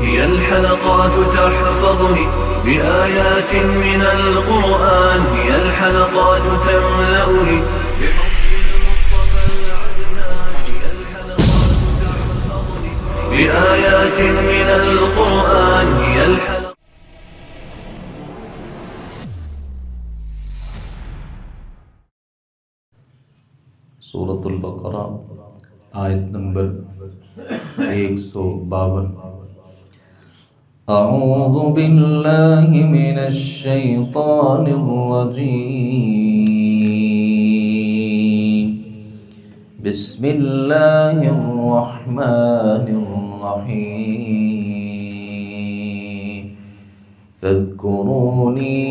هي الحلقات تحفظني بآيات من القرآن، هي الحلقات تملأني بحب المصطفى العدنان، هي الحلقات تحفظني بآيات من القرآن، هي الحلقات. سورۃ البقرہ آیت نمبر 152۔ اعوذ باللہ من الشیطان الرجیم، بسم اللہ الرحمن الرحیم، فاذکرونی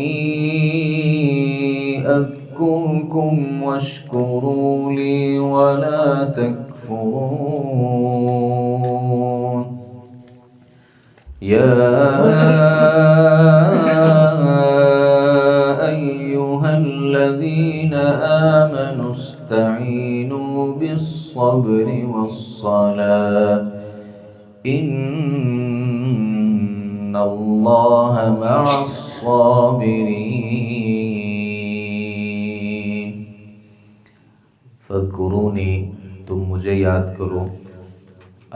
اذکرکم واشکروا لی ولا تکفرون۔ یا ایہا الذین آمنوا استعینوا بالصبر والصلاة ان اللہ مع الصابرین۔ فاذکرونی، تم مجھے یاد کرو،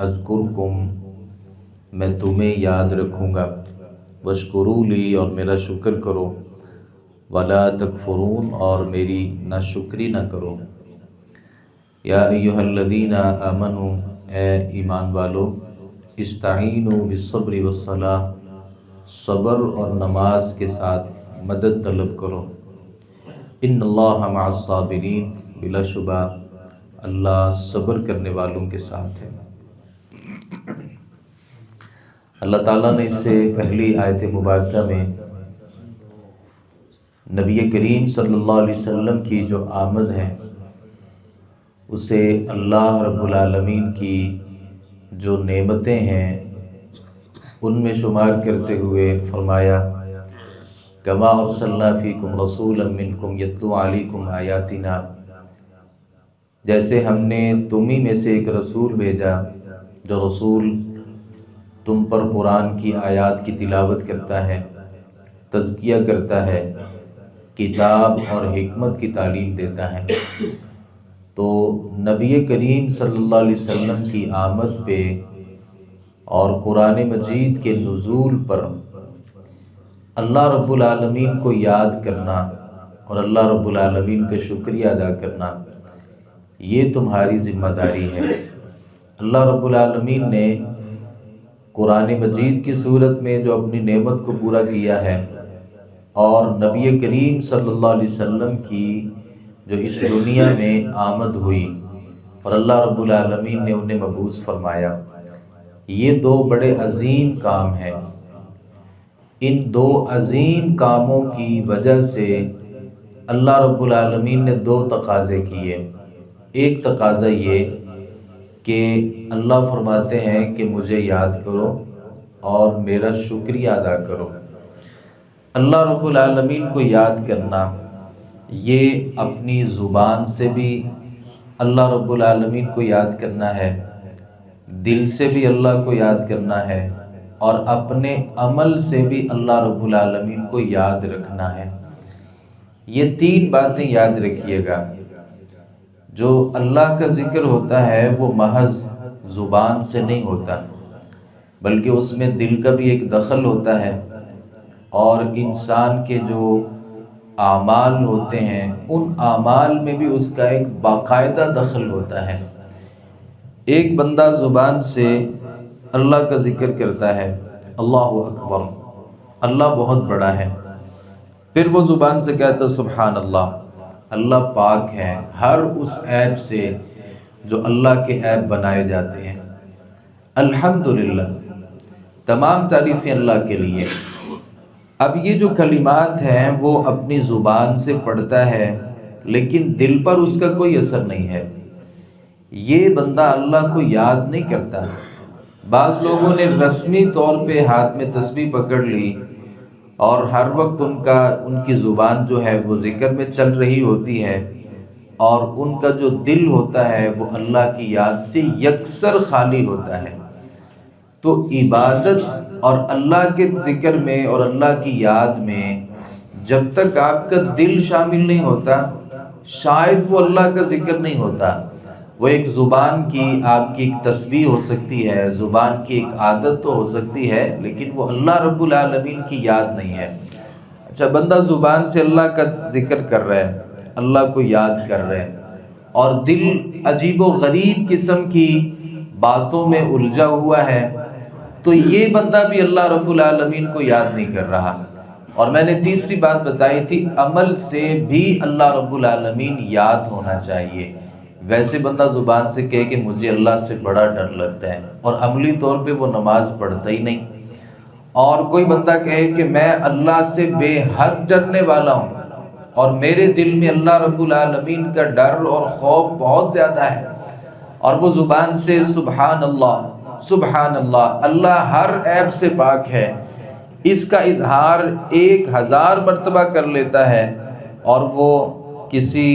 اذکرکم، میں تمہیں یاد رکھوں گا، واشکروا لی، اور میرا شکر کرو، ولا تکفرون، اور میری ناشکری نہ کرو۔ یا ایہا الذین آمنوا، اے ایمان والو، استعینوا بالصبر والصلاة، صبر اور نماز کے ساتھ مدد طلب کرو۔ ان اللہ مع الصابرین، بلا شبہ اللہ صبر کرنے والوں کے ساتھ ہے۔ اللہ تعالیٰ نے اس سے پہلی آیت مبارکہ میں نبی کریم صلی اللہ علیہ وسلم کی جو آمد ہے اسے اللہ رب العالمین کی جو نعمتیں ہیں ان میں شمار کرتے ہوئے فرمایا، کما ارسلنا فیکم رسولا منکم یتلو علیکم آیاتنا، جیسے ہم نے تمہیں میں سے ایک رسول بھیجا جو رسول تم پر قرآن کی آیات کی تلاوت کرتا ہے، تزکیہ کرتا ہے، کتاب اور حکمت کی تعلیم دیتا ہے۔ تو نبی کریم صلی اللہ علیہ وسلم کی آمد پہ اور قرآن مجید کے نزول پر اللہ رب العالمین کو یاد کرنا اور اللہ رب العالمین کا شکریہ ادا کرنا، یہ تمہاری ذمہ داری ہے۔ اللہ رب العالمین نے قرآن مجید کی صورت میں جو اپنی نعمت کو پورا کیا ہے، اور نبی کریم صلی اللہ علیہ وسلم کی جو اس دنیا میں آمد ہوئی اور اللہ رب العالمین نے انہیں مبعوث فرمایا، یہ دو بڑے عظیم کام ہیں۔ ان دو عظیم کاموں کی وجہ سے اللہ رب العالمین نے دو تقاضے کیے۔ ایک تقاضا یہ کہ اللہ فرماتے ہیں کہ مجھے یاد کرو اور میرا شکریہ ادا کرو۔ اللہ رب العالمین کو یاد کرنا، یہ اپنی زبان سے بھی اللہ رب العالمین کو یاد کرنا ہے، دل سے بھی اللہ کو یاد کرنا ہے، اور اپنے عمل سے بھی اللہ رب العالمین کو یاد رکھنا ہے۔ یہ تین باتیں یاد رکھیے گا۔ جو اللہ کا ذکر ہوتا ہے وہ محض زبان سے نہیں ہوتا، بلکہ اس میں دل کا بھی ایک دخل ہوتا ہے، اور انسان کے جو اعمال ہوتے ہیں ان اعمال میں بھی اس کا ایک باقاعدہ دخل ہوتا ہے۔ ایک بندہ زبان سے اللہ کا ذکر کرتا ہے، اللہ اکبر، اللہ بہت بڑا ہے، پھر وہ زبان سے کہتا سبحان اللہ، اللہ پاک ہے ہر اس عیب سے جو اللہ کے عیب بنائے جاتے ہیں، الحمدللہ، تمام تعریفیں اللہ کے لیے۔ اب یہ جو کلمات ہیں وہ اپنی زبان سے پڑھتا ہے لیکن دل پر اس کا کوئی اثر نہیں ہے، یہ بندہ اللہ کو یاد نہیں کرتا۔ بعض لوگوں نے رسمی طور پہ ہاتھ میں تسبیح پکڑ لی اور ہر وقت ان کی زبان جو ہے وہ ذکر میں چل رہی ہوتی ہے، اور ان کا جو دل ہوتا ہے وہ اللہ کی یاد سے یکسر خالی ہوتا ہے۔ تو عبادت اور اللہ کے ذکر میں اور اللہ کی یاد میں جب تک آپ کا دل شامل نہیں ہوتا شاید وہ اللہ کا ذکر نہیں ہوتا۔ وہ ایک زبان کی آپ کی ایک تسبیح ہو سکتی ہے، زبان کی ایک عادت تو ہو سکتی ہے، لیکن وہ اللہ رب العالمین کی یاد نہیں ہے۔ اچھا، بندہ زبان سے اللہ کا ذکر کر رہا ہے، اللہ کو یاد کر رہا ہے، اور دل عجیب و غریب قسم کی باتوں میں الجھا ہوا ہے، تو یہ بندہ بھی اللہ رب العالمین کو یاد نہیں کر رہا۔ اور میں نے تیسری بات بتائی تھی، عمل سے بھی اللہ رب العالمین یاد ہونا چاہیے۔ ویسے بندہ زبان سے کہے کہ مجھے اللہ سے بڑا ڈر لگتا ہے، اور عملی طور پہ وہ نماز پڑھتا ہی نہیں۔ اور کوئی بندہ کہے کہ میں اللہ سے بے حد ڈرنے والا ہوں، اور میرے دل میں اللہ رب العالمین کا ڈر اور خوف بہت زیادہ ہے، اور وہ زبان سے سبحان اللہ سبحان اللہ، اللہ ہر عیب سے پاک ہے، اس کا اظہار 1000 مرتبہ کر لیتا ہے، اور وہ کسی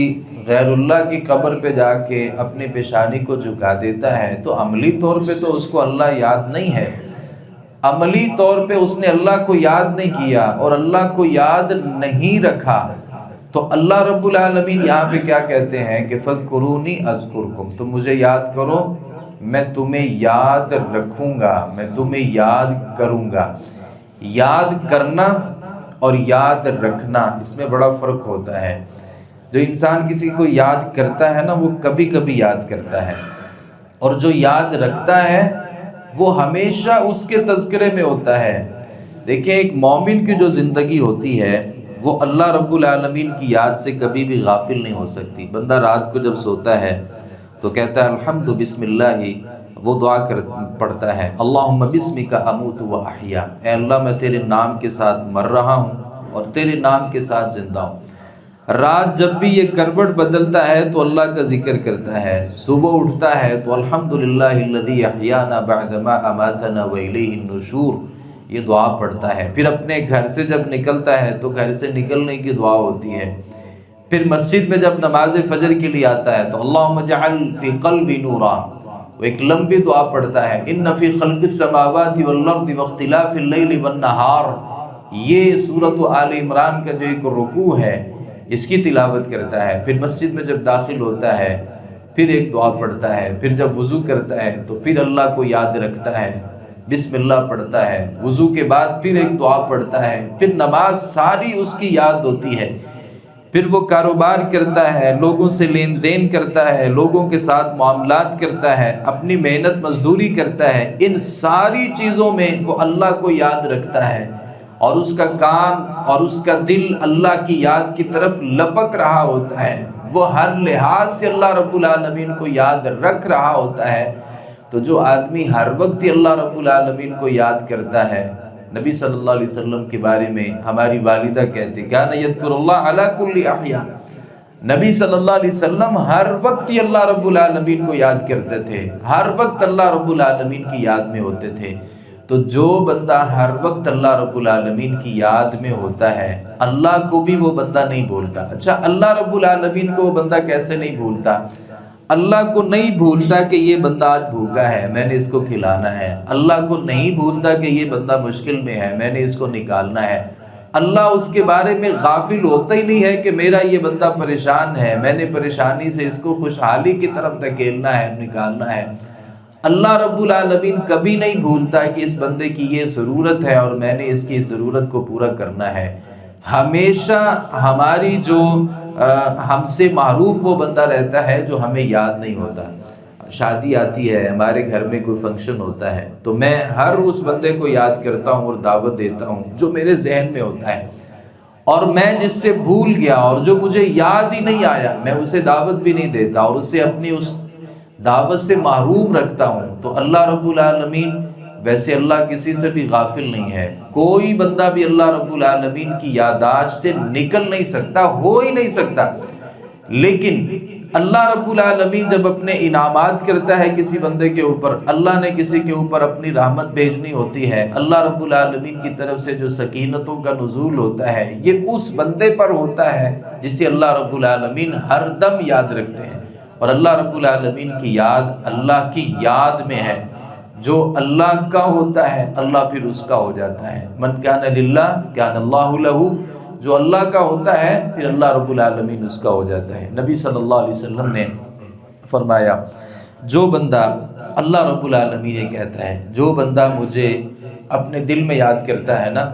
غیر اللہ کی قبر پہ جا کے اپنی پیشانی کو جھکا دیتا ہے، تو عملی طور پہ تو اس کو اللہ یاد نہیں ہے، عملی طور پہ اس نے اللہ کو یاد نہیں کیا اور اللہ کو یاد نہیں رکھا۔ تو اللہ رب العالمین یہاں پہ کیا کہتے ہیں کہ فَاذْكُرُونِي أَذْكُرْكُمْ، تم مجھے یاد کرو میں تمہیں یاد رکھوں گا، میں تمہیں یاد کروں گا۔ یاد کرنا اور یاد رکھنا، اس میں بڑا فرق ہوتا ہے۔ جو انسان کسی کو یاد کرتا ہے نا، وہ کبھی کبھی یاد کرتا ہے، اور جو یاد رکھتا ہے وہ ہمیشہ اس کے تذکرے میں ہوتا ہے۔ دیکھیں، ایک مومن کی جو زندگی ہوتی ہے وہ اللہ رب العالمین کی یاد سے کبھی بھی غافل نہیں ہو سکتی۔ بندہ رات کو جب سوتا ہے تو کہتا ہے الحمد بسم اللہ، وہ دعا پڑھتا ہے اللہم بسمک اموت و احیا، اے اللہ میں تیرے نام کے ساتھ مر رہا ہوں اور تیرے نام کے ساتھ زندہ ہوں۔ رات جب بھی یہ کروٹ بدلتا ہے تو اللہ کا ذکر کرتا ہے، صبح اٹھتا ہے تو الحمدللہ الذی احیانا بعدما اماتنا والیہ النشور، یہ دعا پڑھتا ہے۔ پھر اپنے گھر سے جب نکلتا ہے تو گھر سے نکلنے کی دعا ہوتی ہے۔ پھر مسجد میں جب نماز فجر کے لیے آتا ہے تو اللہم اجعل فی قلبی نورا، وہ ایک لمبی دعا پڑھتا ہے ان فی خلق السماوات والارض واختلاف اللیل والنہار، یہ سورۃ آل عمران کا جو ایک رکوع ہے اس کی تلاوت کرتا ہے۔ پھر مسجد میں جب داخل ہوتا ہے پھر ایک دعا پڑھتا ہے، پھر جب وضو کرتا ہے تو پھر اللہ کو یاد رکھتا ہے، بسم اللہ پڑھتا ہے، وضو کے بعد پھر ایک دعا پڑھتا ہے، پھر نماز ساری اس کی یاد ہوتی ہے۔ پھر وہ کاروبار کرتا ہے، لوگوں سے لین دین کرتا ہے، لوگوں کے ساتھ معاملات کرتا ہے، اپنی محنت مزدوری کرتا ہے، ان ساری چیزوں میں وہ اللہ کو یاد رکھتا ہے، اور اس کا کان اور اس کا دل اللہ کی یاد کی طرف لپک رہا ہوتا ہے، وہ ہر لحاظ سے اللہ رب العالمین کو یاد رکھ رہا ہوتا ہے۔ تو جو آدمی ہر وقت ہی اللہ رب العالمین کو یاد کرتا ہے، نبی صلی اللہ علیہ وسلم کے بارے میں ہماری والدہ کہتے کان یذکر اللہ علی کل احیان، نبی صلی اللہ علیہ وسلم ہر وقت ہی اللہ رب العالمین کو یاد کرتے تھے، ہر وقت اللہ رب العالمین کی یاد میں ہوتے تھے۔ تو جو بندہ ہر وقت اللہ رب العالمین کی یاد میں ہوتا ہے، اللہ کو بھی وہ بندہ نہیں بھولتا۔ اچھا، اللہ رب العالمین کو وہ بندہ کیسے نہیں بھولتا؟ اللہ کو نہیں بھولتا کہ یہ بندہ آج بھوکا ہے، میں نے اس کو کھلانا ہے۔ اللہ کو نہیں بھولتا کہ یہ بندہ مشکل میں ہے، میں نے اس کو نکالنا ہے۔ اللہ اس کے بارے میں غافل ہوتا ہی نہیں ہے کہ میرا یہ بندہ پریشان ہے، میں نے پریشانی سے اس کو خوشحالی کی طرف دھکیلنا ہے، نکالنا ہے۔ اللہ رب العالمین کبھی نہیں بھولتا کہ اس بندے کی یہ ضرورت ہے اور میں نے اس کی ضرورت کو پورا کرنا ہے۔ ہمیشہ ہماری جو ہم سے محروم وہ بندہ رہتا ہے جو ہمیں یاد نہیں ہوتا۔ شادی آتی ہے، ہمارے گھر میں کوئی فنکشن ہوتا ہے تو میں ہر اس بندے کو یاد کرتا ہوں اور دعوت دیتا ہوں جو میرے ذہن میں ہوتا ہے، اور میں جس سے بھول گیا اور جو مجھے یاد ہی نہیں آیا میں اسے دعوت بھی نہیں دیتا اور اسے اپنی اس دعوت سے محروم رکھتا ہوں۔ تو اللہ رب العالمین، ویسے اللہ کسی سے بھی غافل نہیں ہے، کوئی بندہ بھی اللہ رب العالمین کی یادداشت سے نکل نہیں سکتا، ہو ہی نہیں سکتا۔ لیکن اللہ رب العالمین جب اپنے انعامات کرتا ہے کسی بندے کے اوپر، اللہ نے کسی کے اوپر اپنی رحمت بھیجنی ہوتی ہے، اللہ رب العالمین کی طرف سے جو سکینتوں کا نزول ہوتا ہے یہ اس بندے پر ہوتا ہے جسے اللہ رب العالمین ہر دم یاد رکھتے ہیں۔ اور اللہ رب العالمین کی یاد اللہ کی یاد میں ہے۔ جو اللہ کا ہوتا ہے اللہ پھر اس کا ہو جاتا ہے. من کان للہ کان اللہ لہ، جو اللہ کا ہوتا ہے پھر اللہ رب العالمین اس کا ہو جاتا ہے. نبی صلی اللہ علیہ وسلم نے فرمایا جو بندہ، اللہ رب العالمین یہ کہتا ہے، جو بندہ مجھے اپنے دل میں یاد کرتا ہے نا،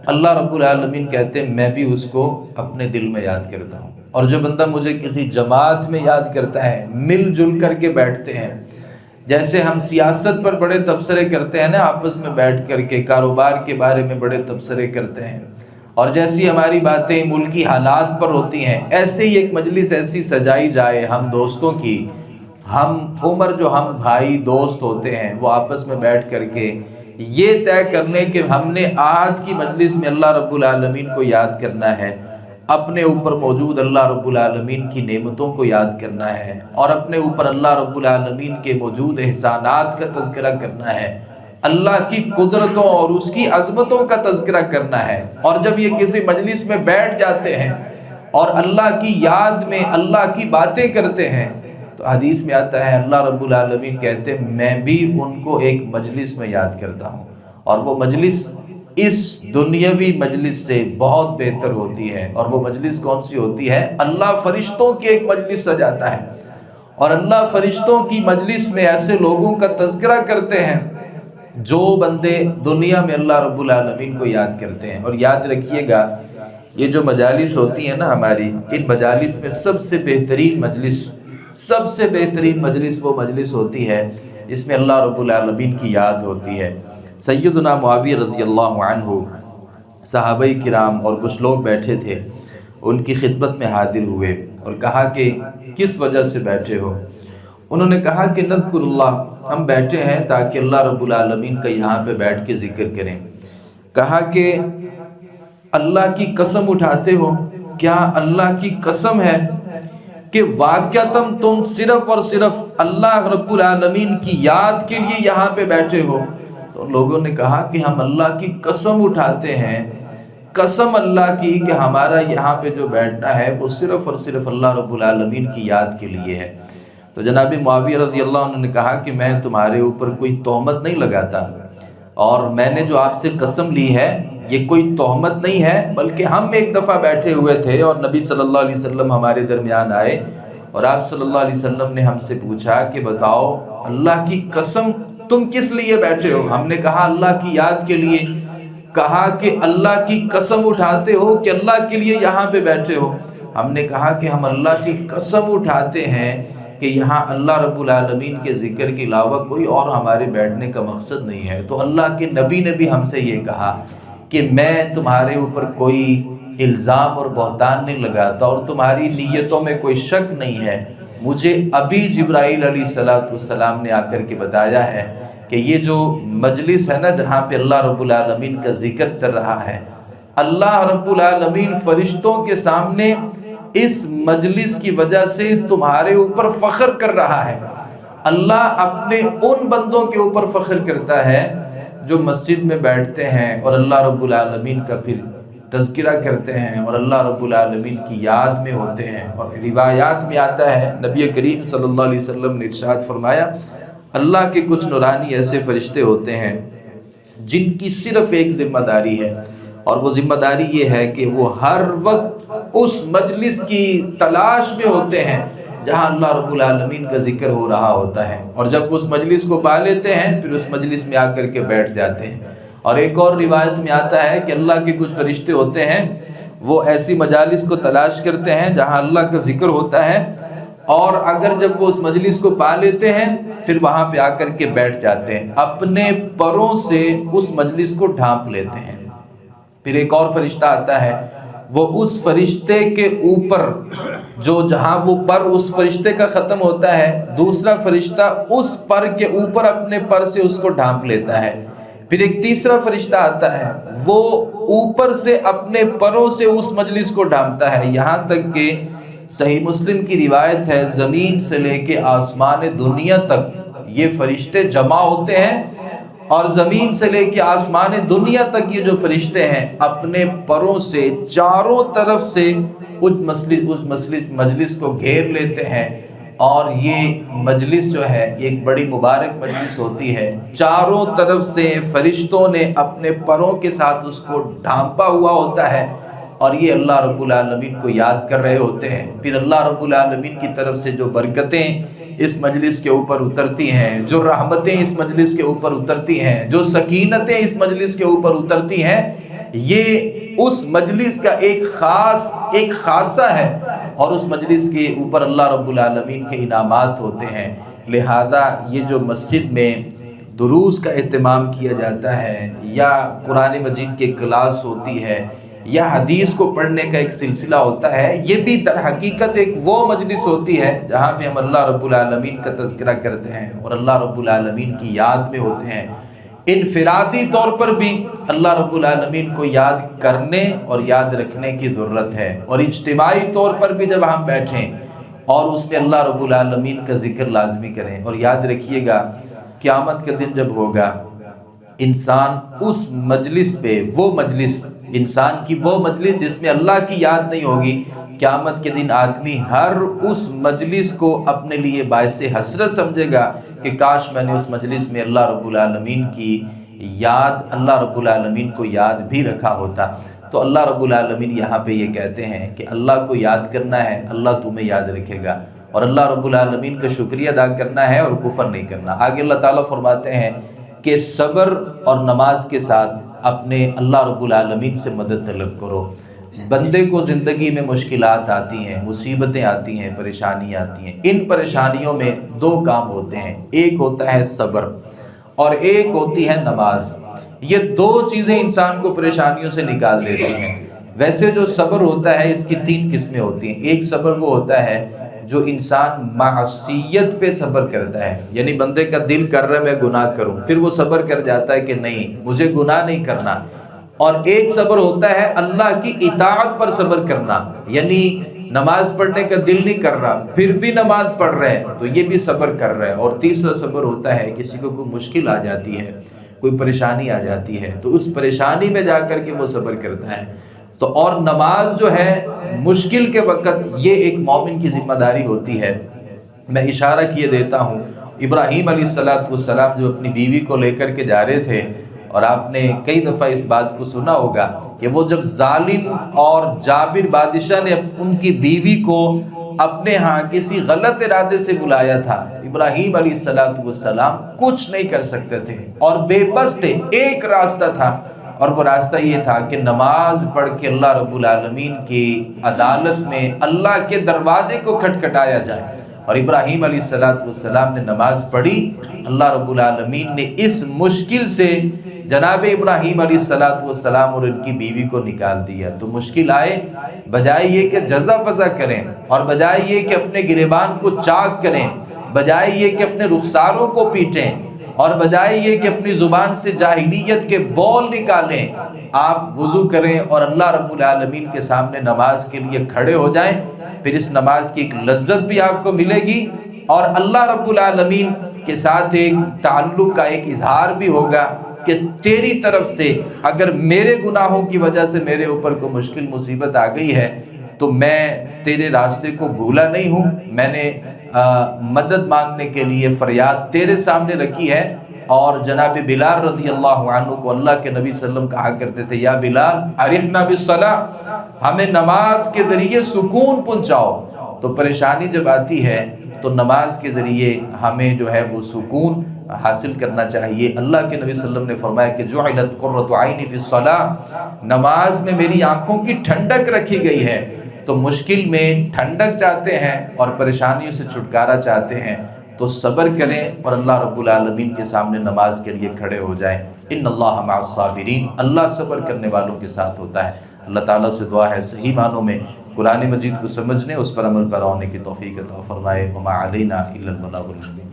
اللہ رب العالمین کہتے ہیں میں بھی اس کو اپنے دل میں یاد کرتا ہوں. اور جو بندہ مجھے کسی جماعت میں یاد کرتا ہے، مل جل کر کے بیٹھتے ہیں، جیسے ہم سیاست پر بڑے تبصرے کرتے ہیں نا آپس میں بیٹھ کر کے، کاروبار کے بارے میں بڑے تبصرے کرتے ہیں، اور جیسی ہماری باتیں ملکی حالات پر ہوتی ہیں، ایسے ہی ایک مجلس ایسی سجائی جائے ہم دوستوں کی، ہم عمر جو ہم بھائی دوست ہوتے ہیں وہ آپس میں بیٹھ کر کے یہ طے کر لیں کہ ہم نے آج کی مجلس میں اللہ رب العالمین کو یاد کرنا ہے، اپنے اوپر موجود اللہ رب العالمین کی نعمتوں کو یاد کرنا ہے، اور اپنے اوپر اللہ رب العالمین کے موجود احسانات کا تذکرہ کرنا ہے، اللہ کی قدرتوں اور اس کی عظمتوں کا تذکرہ کرنا ہے. اور جب یہ کسی مجلس میں بیٹھ جاتے ہیں اور اللہ کی یاد میں اللہ کی باتیں کرتے ہیں تو حدیث میں آتا ہے اللہ رب العالمین کہتے ہیں میں بھی ان کو ایک مجلس میں یاد کرتا ہوں، اور وہ مجلس اس دنیاوی مجلس سے بہت بہتر ہوتی ہے. اور وہ مجلس کون سی ہوتی ہے؟ اللہ فرشتوں کی ایک مجلس سجاتا ہے، اور اللہ فرشتوں کی مجلس میں ایسے لوگوں کا تذکرہ کرتے ہیں جو بندے دنیا میں اللہ رب العالمین کو یاد کرتے ہیں. اور یاد رکھیے گا یہ جو مجالس ہوتی ہیں نا ہماری، ان مجالس میں سب سے بہترین مجلس وہ مجلس ہوتی ہے جس میں اللہ رب العالمین کی یاد ہوتی ہے. سیدنا معاویہ رضی اللہ عنہ، صحابہ کرام اور کچھ لوگ بیٹھے تھے، ان کی خدمت میں حاضر ہوئے اور کہا کہ کس وجہ سے بیٹھے ہو؟ انہوں نے کہا کہ نذکر اللہ، ہم بیٹھے ہیں تاکہ اللہ رب العالمین کا یہاں پہ بیٹھ کے ذکر کریں. کہا کہ اللہ کی قسم اٹھاتے ہو؟ کیا اللہ کی قسم ہے کہ واقعتاً تم صرف اور صرف اللہ رب العالمین کی یاد کے لیے یہاں پہ بیٹھے ہو؟ تو لوگوں نے کہا کہ ہم اللہ کی قسم اٹھاتے ہیں، قسم اللہ کی کہ ہمارا یہاں پہ جو بیٹھنا ہے وہ صرف اور صرف اللہ رب العالمین کی یاد کے لیے ہے. تو جناب معاویہ رضی اللہ عنہ نے کہا کہ میں تمہارے اوپر کوئی تہمت نہیں لگاتا، اور میں نے جو آپ سے قسم لی ہے یہ کوئی تہمت نہیں ہے، بلکہ ہم ایک دفعہ بیٹھے ہوئے تھے اور نبی صلی اللہ علیہ وسلم ہمارے درمیان آئے، اور آپ صلی اللہ علیہ وسلم نے ہم سے پوچھا کہ بتاؤ اللہ کی قسم تم کس لیے بیٹھے ہو؟ ہم نے کہا اللہ کی یاد کے لیے. کہا کہ اللہ کی قسم اٹھاتے ہو کہ اللہ کے لیے یہاں پہ بیٹھے ہو؟ ہم نے کہا کہ ہم اللہ کی قسم اٹھاتے ہیں کہ یہاں اللہ رب العالمین کے ذکر کے علاوہ کوئی اور ہمارے بیٹھنے کا مقصد نہیں ہے. تو اللہ کے نبی نے بھی ہم سے یہ کہا کہ میں تمہارے اوپر کوئی الزام اور بہتان نہیں لگاتا اور تمہاری نیتوں میں کوئی شک نہیں ہے. مجھے ابھی جبرائیل علیہ السلام نے آ کر کے بتایا ہے کہ یہ جو مجلس ہے نا جہاں پہ اللہ رب العالمین کا ذکر چل رہا ہے، اللہ رب العالمین فرشتوں کے سامنے اس مجلس کی وجہ سے تمہارے اوپر فخر کر رہا ہے. اللہ اپنے ان بندوں کے اوپر فخر کرتا ہے جو مسجد میں بیٹھتے ہیں اور اللہ رب العالمین کا پھر تذکرہ کرتے ہیں اور اللہ رب العالمین کی یاد میں ہوتے ہیں. اور روایات میں آتا ہے نبی کریم صلی اللہ علیہ وسلم نے ارشاد فرمایا اللہ کے کچھ نورانی ایسے فرشتے ہوتے ہیں جن کی صرف ایک ذمہ داری ہے، اور وہ ذمہ داری یہ ہے کہ وہ ہر وقت اس مجلس کی تلاش میں ہوتے ہیں جہاں اللہ رب العالمین کا ذکر ہو رہا ہوتا ہے، اور جب وہ اس مجلس کو پا لیتے ہیں پھر اس مجلس میں آ کر کے بیٹھ جاتے ہیں. اور ایک اور روایت میں آتا ہے کہ اللہ کے کچھ فرشتے ہوتے ہیں وہ ایسی مجالس کو تلاش کرتے ہیں جہاں اللہ کا ذکر ہوتا ہے، اور اگر جب وہ اس مجلس کو پا لیتے ہیں پھر وہاں پہ آ کر کے بیٹھ جاتے ہیں، اپنے پروں سے اس مجلس کو ڈھانپ لیتے ہیں. پھر ایک اور فرشتہ آتا ہے، وہ اس فرشتے کے اوپر جو جہاں وہ پر اس فرشتے کا ختم ہوتا ہے، دوسرا فرشتہ اس پر کے اوپر اپنے پر سے اس کو ڈھانپ لیتا ہے. پھر ایک تیسرا فرشتہ آتا ہے، وہ اوپر سے اپنے پروں سے اس مجلس کو ڈھانپتا ہے، یہاں تک کہ صحیح مسلم کی روایت ہے زمین سے لے کے آسمان دنیا تک یہ فرشتے جمع ہوتے ہیں، اور زمین سے لے کے آسمان دنیا تک یہ جو فرشتے ہیں اپنے پروں سے چاروں طرف سے اس مجلس کو گھیر لیتے ہیں اور یہ مجلس جو ہے ایک بڑی مبارک مجلس ہوتی ہے، چاروں طرف سے فرشتوں نے اپنے پروں کے ساتھ اس کو ڈھانپا ہوا ہوتا ہے اور یہ اللہ رب العالمین کو یاد کر رہے ہوتے ہیں۔ پھر اللہ رب العالمین کی طرف سے جو برکتیں اس مجلس کے اوپر اترتی ہیں، جو رحمتیں اس مجلس کے اوپر اترتی ہیں، جو سکینتیں اس مجلس کے اوپر اترتی ہیں، یہ اس مجلس کا ایک خاصہ ہے اور اس مجلس کے اوپر اللہ رب العالمین کے انعامات ہوتے ہیں۔ لہذا یہ جو مسجد میں دروس کا اہتمام کیا جاتا ہے یا قرآن مجید کی کلاس ہوتی ہے یا حدیث کو پڑھنے کا ایک سلسلہ ہوتا ہے، یہ بھی در حقیقت ایک وہ مجلس ہوتی ہے جہاں پہ ہم اللہ رب العالمین کا تذکرہ کرتے ہیں اور اللہ رب العالمین کی یاد میں ہوتے ہیں۔ انفرادی طور پر بھی اللہ رب العالمین کو یاد کرنے اور یاد رکھنے کی ضرورت ہے، اور اجتماعی طور پر بھی جب ہم بیٹھیں اور اس میں اللہ رب العالمین کا ذکر لازمی کریں۔ اور یاد رکھیے گا قیامت کا دن جب ہوگا، انسان اس مجلس پہ، وہ مجلس انسان کی وہ مجلس جس میں اللہ کی یاد نہیں ہوگی، قیامت کے دن آدمی ہر اس مجلس کو اپنے لیے باعث حسرت سمجھے گا کہ کاش میں نے اس مجلس میں اللہ رب العالمین کی یاد، اللہ رب العالمین کو یاد بھی رکھا ہوتا۔ تو اللہ رب العالمین یہاں پہ یہ کہتے ہیں کہ اللہ کو یاد کرنا ہے، اللہ تمہیں یاد رکھے گا، اور اللہ رب العالمین کا شکریہ ادا کرنا ہے اور کفر نہیں کرنا۔ آگے اللہ تعالیٰ فرماتے ہیں کہ صبر اور نماز کے ساتھ اپنے اللہ رب العالمین سے مدد طلب کرو۔ بندے کو زندگی میں مشکلات آتی ہیں، مصیبتیں آتی ہیں، پریشانی آتی ہیں، ان پریشانیوں میں دو کام ہوتے ہیں، ایک ہوتا ہے صبر اور ایک ہوتی ہے نماز۔ یہ دو چیزیں انسان کو پریشانیوں سے نکال دیتی ہیں۔ ویسے جو صبر ہوتا ہے اس کی تین قسمیں ہوتی ہیں۔ ایک صبر وہ ہوتا ہے جو انسان معصیت پہ صبر کرتا ہے، یعنی بندے کا دل کر رہا ہے میں گناہ کروں، پھر وہ صبر کر جاتا ہے کہ نہیں مجھے گناہ نہیں کرنا۔ اور ایک صبر ہوتا ہے اللہ کی اطاعت پر صبر کرنا، یعنی نماز پڑھنے کا دل نہیں کر رہا پھر بھی نماز پڑھ رہے ہیں تو یہ بھی صبر کر رہا ہے۔ اور تیسرا صبر ہوتا ہے کسی کو کوئی مشکل آ جاتی ہے، کوئی پریشانی آ جاتی ہے تو اس پریشانی میں جا کر کے وہ صبر کرتا ہے۔ تو اور نماز جو ہے مشکل کے وقت یہ ایک مومن کی ذمہ داری ہوتی ہے۔ میں اشارہ کیے دیتا ہوں، ابراہیم علیہ السلام جب اپنی بیوی کو لے کر کے جا رہے تھے، اور آپ نے کئی دفعہ اس بات کو سنا ہوگا کہ وہ جب ظالم اور جابر بادشاہ نے ان کی بیوی کو اپنے ہاں کسی غلط ارادے سے بلایا تھا، ابراہیم علیہ السلام کچھ نہیں کر سکتے تھے اور بے بس تھے۔ ایک راستہ تھا اور وہ راستہ یہ تھا کہ نماز پڑھ کے اللہ رب العالمین کی عدالت میں اللہ کے دروازے کو کھٹکھٹایا جائے۔ اور ابراہیم علیہ السلام نے نماز پڑھی، اللہ رب العالمین نے اس مشکل سے جناب ابراہیم علیہ السلام اور ان کی بیوی کو نکال دیا۔ تو مشکل آئے، بجائے یہ کہ جزا فضا کریں اور بجائے یہ کہ اپنے گریبان کو چاک کریں، بجائے یہ کہ اپنے رخساروں کو پیٹیں اور بجائے یہ کہ اپنی زبان سے جاہلیت کے بول نکالیں، آپ وضو کریں اور اللہ رب العالمین کے سامنے نماز کے لیے کھڑے ہو جائیں۔ پھر اس نماز کی ایک لذت بھی آپ کو ملے گی اور اللہ رب العالمین کے ساتھ ایک تعلق کا ایک اظہار بھی ہوگا کہ تیری طرف سے اگر میرے گناہوں کی وجہ سے میرے اوپر کوئی مشکل مصیبت آ گئی ہے تو میں تیرے راستے کو بھولا نہیں ہوں، میں نے مدد مانگنے کے لیے فریاد تیرے سامنے رکھی ہے۔ اور جناب بلال رضی اللہ عنہ کو اللہ کے نبی صلی اللہ علیہ وسلم کہا کرتے تھے، یا بلال ارحنا بالصلاۃ، ہمیں نماز کے ذریعے سکون پہنچاؤ۔ تو پریشانی جب آتی ہے تو نماز کے ذریعے ہمیں جو ہے وہ سکون حاصل کرنا چاہیے۔ اللہ کے نبی صلی اللہ علیہ وسلم نے فرمایا کہ جعلت قرۃ عینی فی الصلاۃ، نماز میں میری آنکھوں کی ٹھنڈک رکھی گئی ہے۔ تو مشکل میں ٹھنڈک چاہتے ہیں اور پریشانیوں سے چھٹکارا چاہتے ہیں تو صبر کریں اور اللہ رب العالمین کے سامنے نماز کے لیے کھڑے ہو جائیں۔ ان اللہ مع الصابرین، اللہ صبر کرنے والوں کے ساتھ ہوتا ہے۔ اللہ تعالیٰ سے دعا ہے صحیح معنوں میں قرآن مجید کو سمجھنے، اس پر عمل پیرا ہونے کی توفیق عطا فرمائے۔ وما علینا الا البلاغ المبین۔